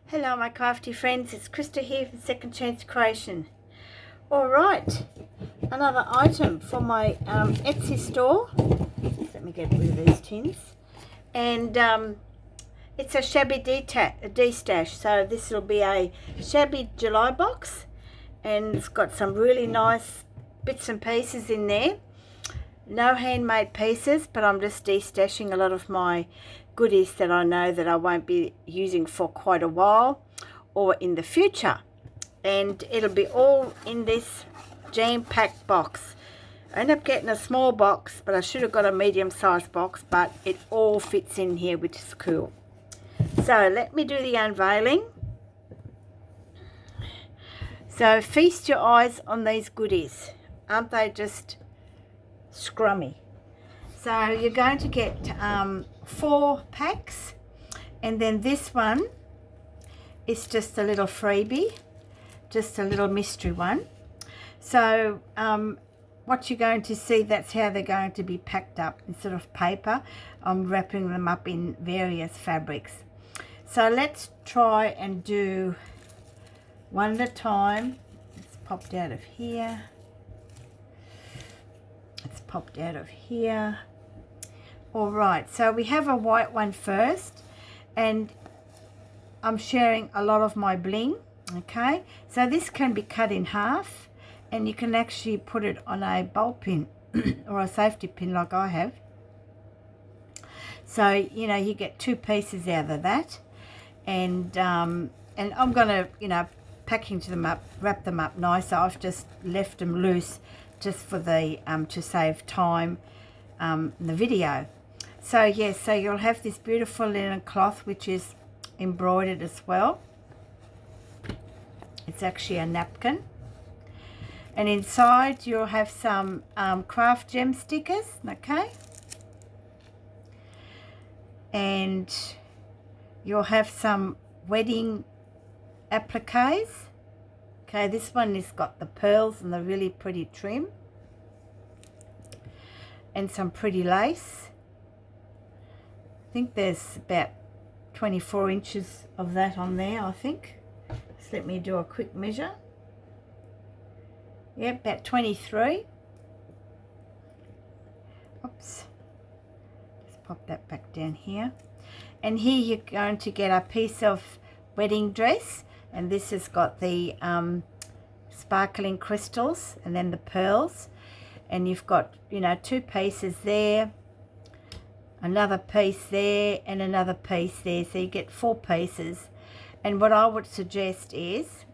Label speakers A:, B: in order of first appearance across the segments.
A: Hello my crafty friends, it's Krista here from Second Chance Creation. Alright, another item for my Etsy store. Let me get rid of these tins. And it's a Shabby D-stash, so this will be a Shabby July box. And it's got some really nice bits and pieces in there. No handmade pieces, but I'm just de-stashing a lot of my goodies that I know that I won't be using for quite a while or in the future. And it'll be all in this jam-packed box. I ended up getting a small box, but I should have got a medium-sized box, but it all fits in here, which is cool. So let me do the unveiling. So feast your eyes on these goodies. Aren't they just scrummy? So you're going to get 4 packs, and then this one is just a little freebie, just a little mystery one. So what you're going to see, that's how they're going to be packed up. Instead of paper, I'm wrapping them up in various fabrics. So let's try and do one at a time. It's popped out of here. It's popped out of here. All right, so we have a white one first, and I'm sharing a lot of my bling. Okay, so this can be cut in half, and you can actually put it on a bowl pin or a safety pin like I have. So you know, you get 2 pieces out of that, and I'm gonna, you know, package them up, wrap them up nice. I've just left them loose just for the to save time in the video. So yes, so you'll have this beautiful linen cloth which is embroidered as well. It's actually a napkin, and inside you'll have some craft gem stickers, okay, and you'll have some wedding appliques. Okay, this one has got the pearls and the really pretty trim, and some pretty lace. I think there's about 24 inches of that on there, I think. Just let me do a quick measure. Yeah, about 23. Oops. Just pop that back down here. And here you're going to get a piece of wedding dress, and this has got the sparkling crystals and then the pearls, and you've got, you know, 2 pieces there, another piece there, and another piece there, so you get 4 pieces. And what I would suggest is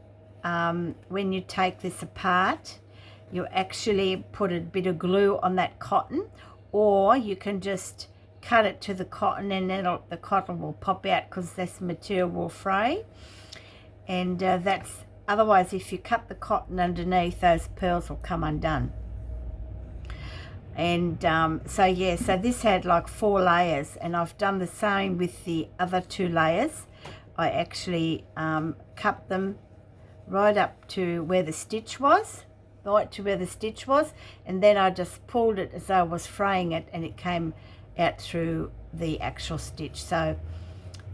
A: when you take this apart, you actually put a bit of glue on that cotton, or you can just cut it to the cotton, and then the cotton will pop out because this material will fray. And that's, otherwise if you cut the cotton underneath, those pearls will come undone. And so yeah, so this had like 4 layers, and I've done the same with the other 2 layers. I actually cut them right up to where the stitch was, and then I just pulled it as though I was fraying it, and it came out through the actual stitch. So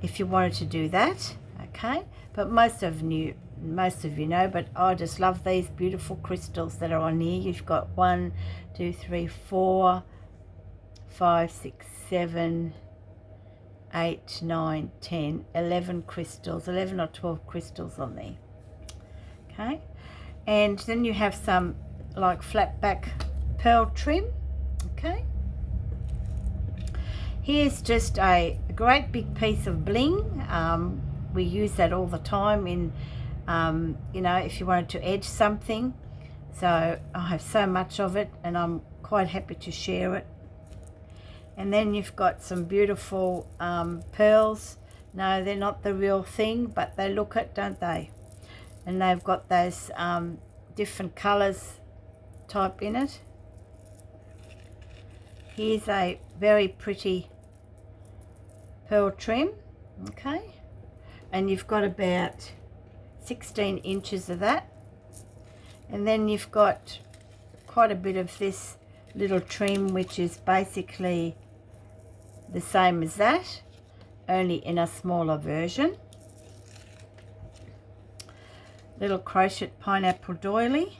A: if you wanted to do that, okay, but most of you know, but I just love these beautiful crystals that are on here. You've got 1, 2, 3, 4, 5, 6, 7, 8, 9, 10, 11 crystals, 11 or 12 crystals on there. Okay, and then you have some like flat back pearl trim. Okay, here's just a great big piece of bling. We use that all the time in you know, if you wanted to edge something. So I have so much of it, and I'm quite happy to share it. And then you've got some beautiful pearls. No, they're not the real thing, but they look it, don't they? And they've got those different colors type in it. Here's a very pretty pearl trim, okay, and you've got about 16 inches of that. And then you've got quite a bit of this little trim, which is basically the same as that, only in a smaller version. little crochet pineapple doily.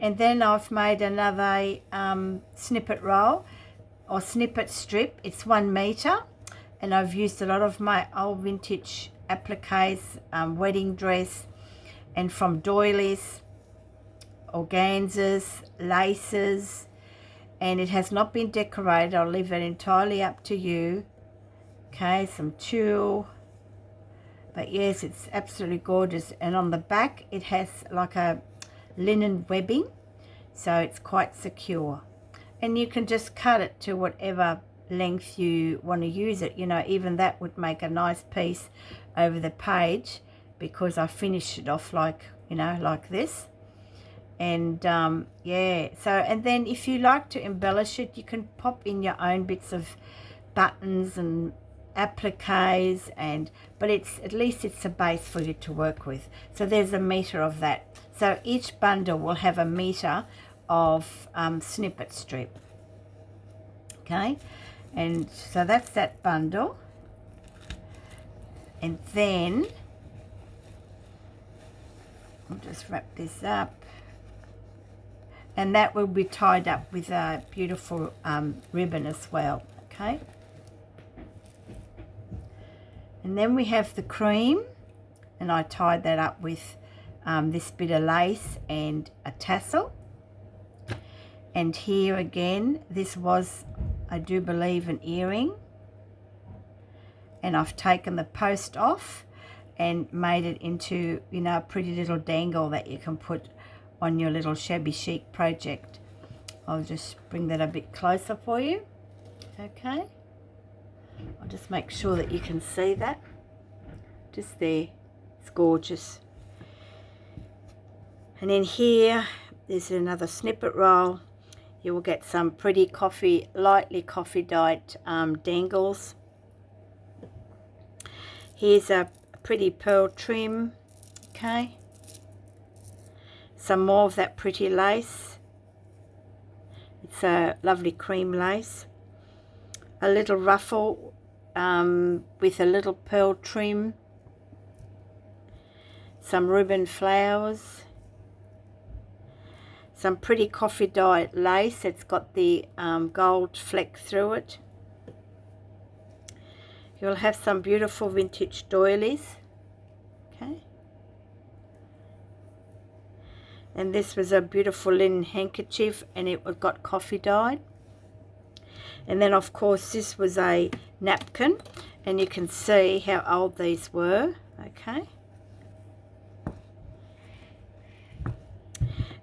A: And then I've made another snippet roll or snippet strip. It's 1 meter, and I've used a lot of my old vintage appliques, wedding dress, and from doilies, organzas, laces, and it has not been decorated. I'll leave it entirely up to you. Okay, some tulle, but yes, it's absolutely gorgeous. And on the back it has like a linen webbing, so it's quite secure, and you can just cut it to whatever length you want to use it. You know, even that would make a nice piece over the page, because I finished it off like, you know, like this. And yeah, so, and then if you like to embellish it, you can pop in your own bits of buttons and appliques, and but it's, at least it's a base for you to work with. So there's 1 meter of that. So each bundle will have 1 meter of snippet strip. Okay, and so that's that bundle. And then I'll just wrap this up, and that will be tied up with a beautiful ribbon as well. Okay, and then we have the cream, and I tied that up with this bit of lace and a tassel. And here again, this was, I do believe, an earring, and I've taken the post off and made it into, you know, a pretty little dangle that you can put on your little shabby chic project. I'll just bring that a bit closer for you. Okay, I'll just make sure that you can see that. Just there, it's gorgeous. And then here there's another snippet roll. You will get some pretty lightly coffee dyed dangles. Here's a pretty pearl trim. Okay, some more of that pretty lace. It's a lovely cream lace. A little ruffle with a little pearl trim. Some ribbon flowers. Some pretty coffee dyed lace. It's got the gold fleck through it. You'll have some beautiful vintage doilies. Okay, and this was a beautiful linen handkerchief, and it got coffee dyed. And then of course this was a napkin, and you can see how old these were. Okay,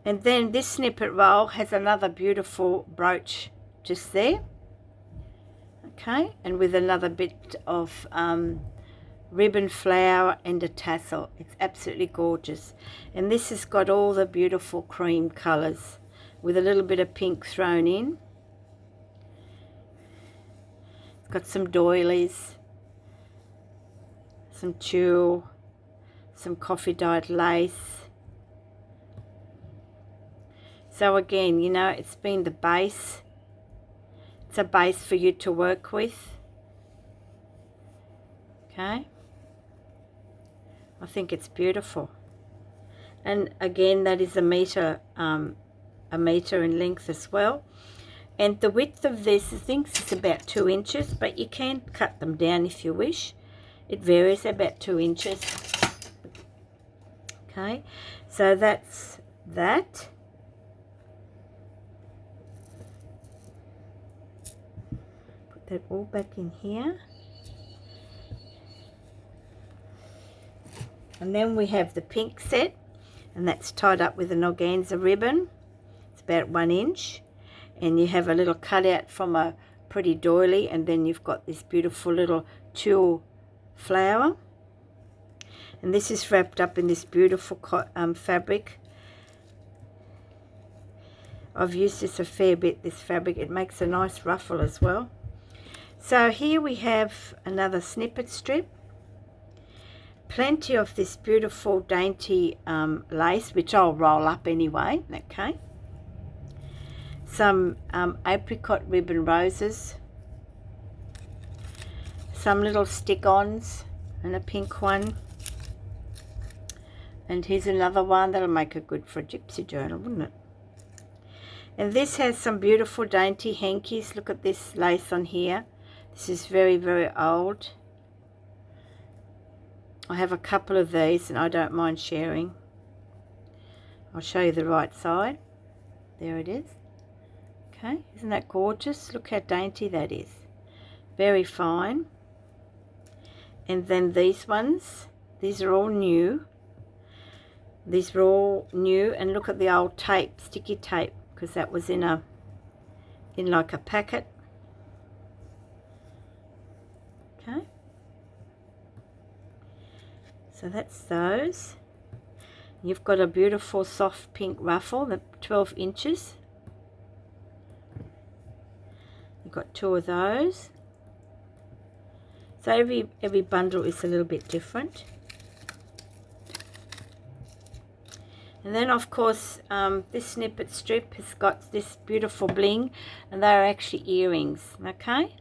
A: and then this snippet roll has another beautiful brooch just there. Okay, and with another bit of ribbon flower and a tassel. It's absolutely gorgeous. And this has got all the beautiful cream colours with a little bit of pink thrown in. It's got some doilies, some tulle, some coffee dyed lace. So again, you know, it's been the base. It's a base for you to work with. Okay, I think it's beautiful. And again, that is 1 meter, a meter in length as well. And the width of this, I think, is about 2 inches, but you can cut them down if you wish. It varies about 2 inches. Okay, so that's that. That all back in here. And then we have the pink set, and that's tied up with an organza ribbon. It's about 1 inch, and you have a little cutout from a pretty doily, and then you've got this beautiful little tulle flower, and this is wrapped up in this beautiful fabric. I've used this a fair bit, this fabric. It makes a nice ruffle as well. So here we have another snippet strip. Plenty of this beautiful dainty lace, which I'll roll up anyway. Okay. Some apricot ribbon roses. Some little stick-ons. and a pink one. And here's another one that'll make it good for a gypsy journal, wouldn't it? And this has some beautiful dainty hankies. Look at this lace on here. This is very, very old. I have a couple of these and I don't mind sharing. I'll show you the right side. There it is. Okay, isn't that gorgeous? Look how dainty that is. Very fine. And then these ones, these are all new. These are all new, and look at the old tape, sticky tape, because that was in like a packet. Okay. So that's those. You've got a beautiful soft pink ruffle, the 12 inches. You've got 2 of those. So every bundle is a little bit different. And then of course this snippet strip has got this beautiful bling, and they're actually earrings. Okay,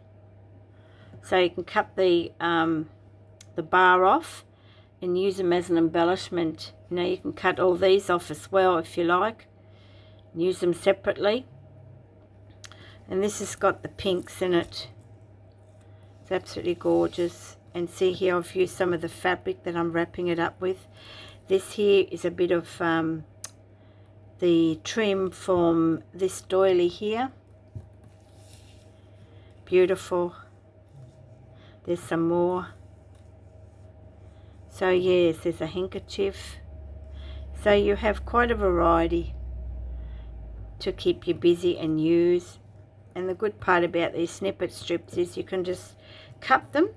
A: so you can cut the bar off and use them as an embellishment. You know, you can cut all these off as well if you like, use them separately. And this has got the pinks in it. It's absolutely gorgeous. And see here, I've used some of the fabric that I'm wrapping it up with. This here is a bit of the trim from this doily here. Beautiful. There's some more. So yes, there's a handkerchief. So you have quite a variety to keep you busy and use. And the good part about these snippet strips is you can just cut them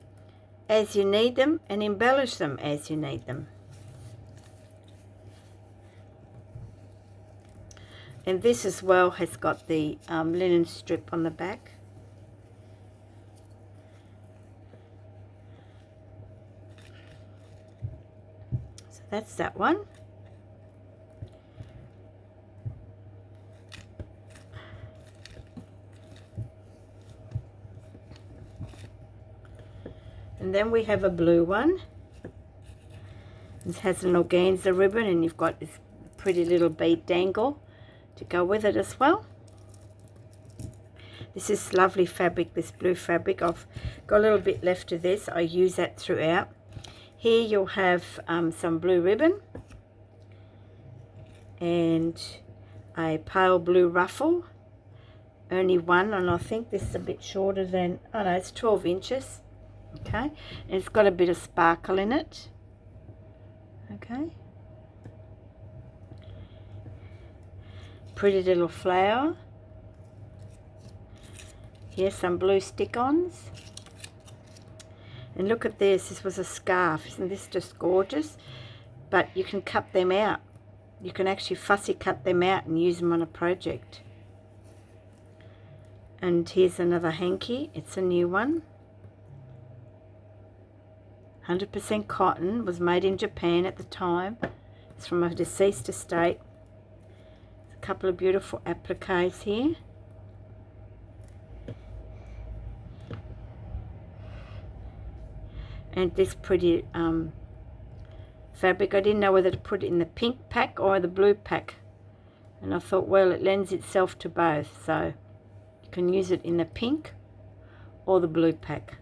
A: as you need them and embellish them as you need them. And this as well has got the linen strip on the back. So that's that one. And then we have a blue one. This has an organza ribbon, and you've got this pretty little bead dangle to go with it as well. This is lovely fabric, this blue fabric. I've got a little bit left of this. I use that throughout. Here you'll have some blue ribbon and a pale blue ruffle. Only one, and I think this is a bit shorter than, oh no, it's 12 inches. Okay, and it's got a bit of sparkle in it. Okay, pretty little flower. Here's some blue stick-ons. And look at this. This was a scarf. Isn't this just gorgeous? But you can cut them out. You can actually fussy cut them out and use them on a project. And here's another hanky. It's a new one. 100% cotton. Was made in Japan at the time. It's from a deceased estate. A couple of beautiful appliques here. And this pretty fabric. I didn't know whether to put it in the pink pack or the blue pack. And I thought, well, it lends itself to both. So you can use it in the pink or the blue pack.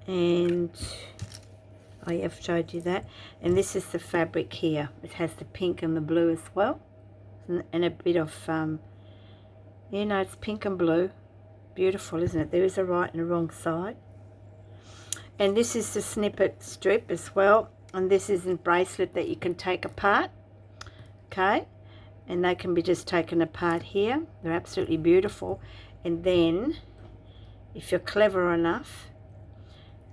A: And I have showed you that. And this is the fabric here. It has the pink and the blue as well. And a bit of, you know, it's pink and blue. Beautiful, isn't it? There is a right and a wrong side. And this is the snippet strip as well. And this is a bracelet that you can take apart. Okay. And they can be just taken apart here. They're absolutely beautiful. And then, if you're clever enough,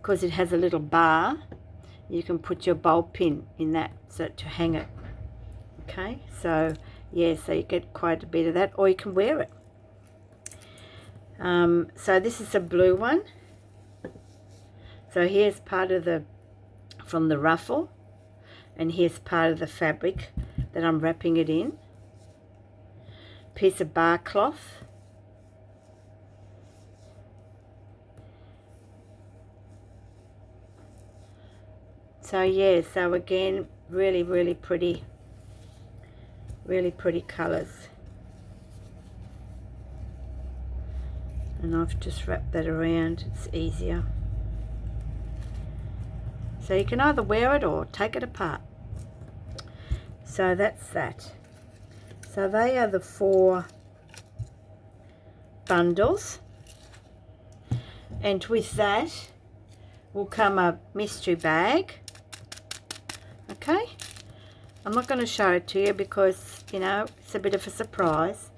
A: because it has a little bar, you can put your bowl pin in that so to hang it. Okay. So, yeah, so you get quite a bit of that. Or you can wear it. So this is a blue one. So here's part of the, from the ruffle, and here's part of the fabric that I'm wrapping it in. Piece of bar cloth. So yeah, so again, really pretty colours. And I've just wrapped that around, it's easier. So you can either wear it or take it apart. So that's that. So they are the 4 bundles. And with that will come a mystery bag. Okay. I'm not going to show it to you because, you know, it's a bit of a surprise.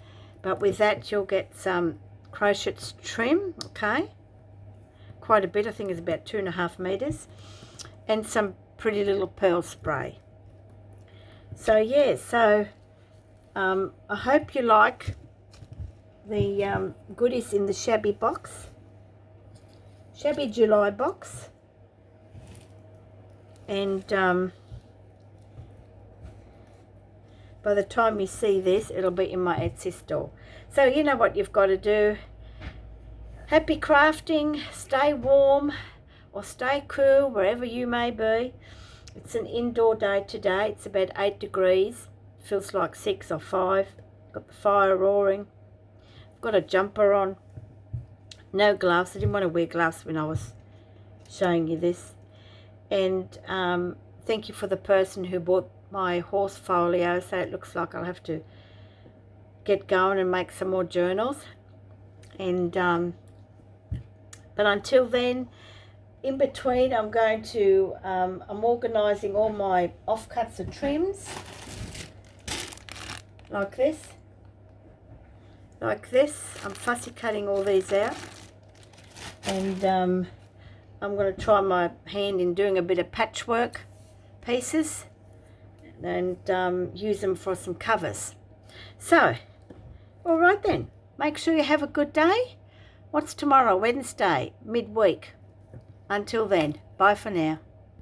A: But with that you'll get some crochet trim, okay, quite a bit. I think it's about 2.5 meters, and some pretty little pearl spray. So yeah, so I hope you like the goodies in the Shabby box, Shabby July box, and by the time you see this, it'll be in my Etsy store. So you know what you've got to do. Happy crafting, stay warm or stay cool wherever you may be. It's an indoor day today. It's about 8 degrees. Feels like 6 or 5. Got the fire roaring. I've got a jumper on. No gloves. I didn't want to wear gloves when I was showing you this. And thank you for the person who bought my horse folio. So it looks like I'll have to get going and make some more journals. And but until then, in between, I'm going to I'm organising all my offcuts and trims like this. I'm fussy cutting all these out, and I'm going to try my hand in doing a bit of patchwork pieces and use them for some covers. So all right then, make sure you have a good day. What's tomorrow? Wednesday, midweek. Until then, bye for now.